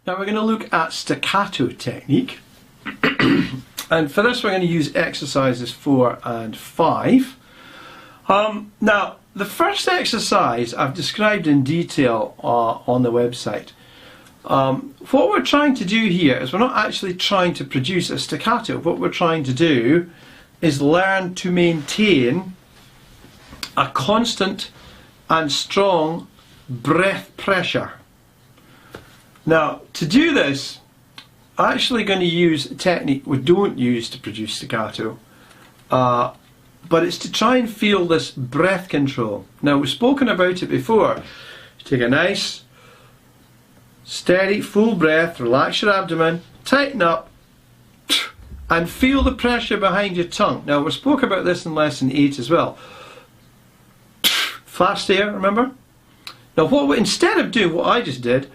Now we're going to look at staccato technique, and for this we're going to use exercises 4 and 5. Now the first exercise I've described in detail on the website. What we're trying to do here is we're not actually trying to produce a staccato. What we're trying to do is learn to maintain a constant and strong breath pressure. Now, to do this, I'm actually going to use a technique we don't use to produce staccato, but it's to try and feel this breath control. Now, we've spoken about it before. Take a nice, steady, full breath, relax your abdomen, tighten up, and feel the pressure behind your tongue. Now, we spoke about this in lesson 8 as well. Fast air, remember? Now, instead of doing what I just did,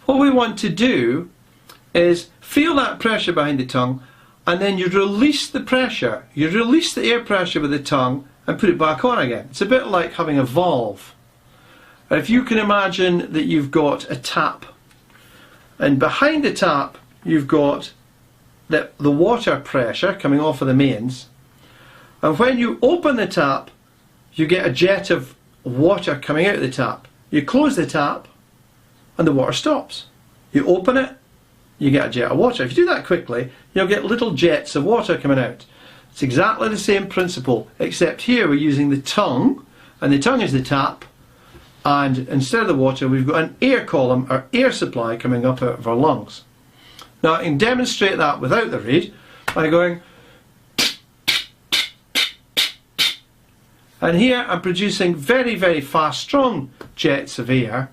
what we want to do is feel that pressure behind the tongue, and then you release the pressure. You release the air pressure with the tongue and put it back on again. It's a bit like having a valve. If you can imagine that you've got a tap, and behind the tap you've got the water pressure coming off of the mains, and when you open the tap you get a jet of water coming out of the tap. You close the tap and the water stops. You open it, you get a jet of water. If you do that quickly, you'll get little jets of water coming out. It's exactly the same principle, except here we're using the tongue, and the tongue is the tap, and instead of the water we've got an air column or air supply coming up out of our lungs. Now I can demonstrate that without the reed by going, and here I'm producing very, very fast, strong jets of air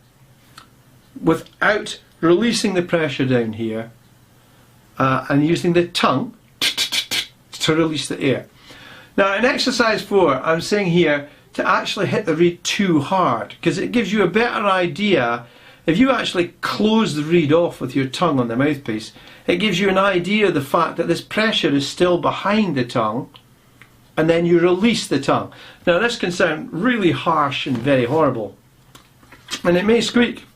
without releasing the pressure down here, and using the tongue to release the air. Now in exercise 4 I'm saying here to actually hit the reed too hard, because it gives you a better idea. If you actually close the reed off with your tongue on the mouthpiece, it gives you an idea of the fact that this pressure is still behind the tongue, and then you release the tongue. Now this can sound really harsh and very horrible, and it may squeak.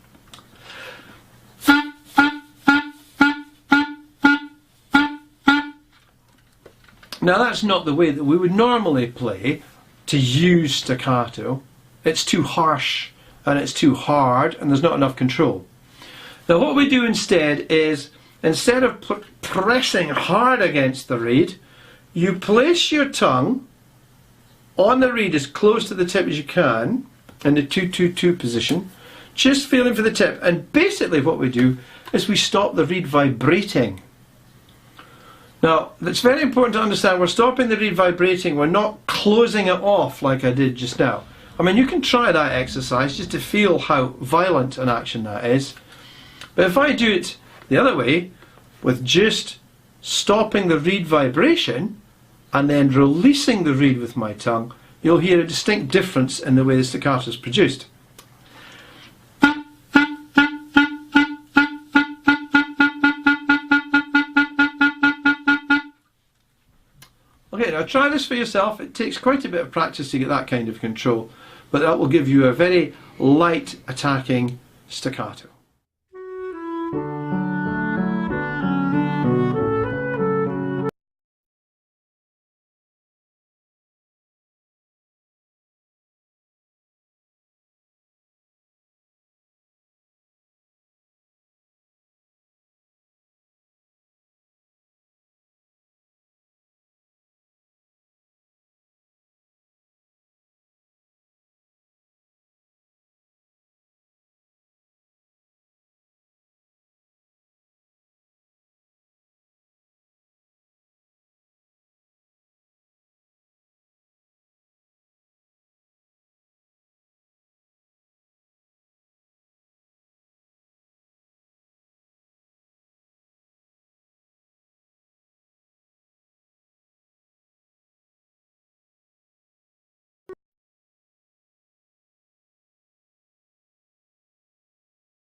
Now that's not the way that we would normally play to use staccato. It's too harsh and it's too hard and there's not enough control. Now what we do instead is, instead of pressing hard against the reed, you place your tongue on the reed as close to the tip as you can in the 2-2-2 position, just feeling for the tip, and basically what we do is we stop the reed vibrating. Now, it's very important to understand we're stopping the reed vibrating, we're not closing it off like I did just now. I mean, you can try that exercise just to feel how violent an action that is. But if I do it the other way, with just stopping the reed vibration and then releasing the reed with my tongue, you'll hear a distinct difference in the way the staccato is produced. Okay, now try this for yourself. It takes quite a bit of practice to get that kind of control, but that will give you a very light attacking staccato.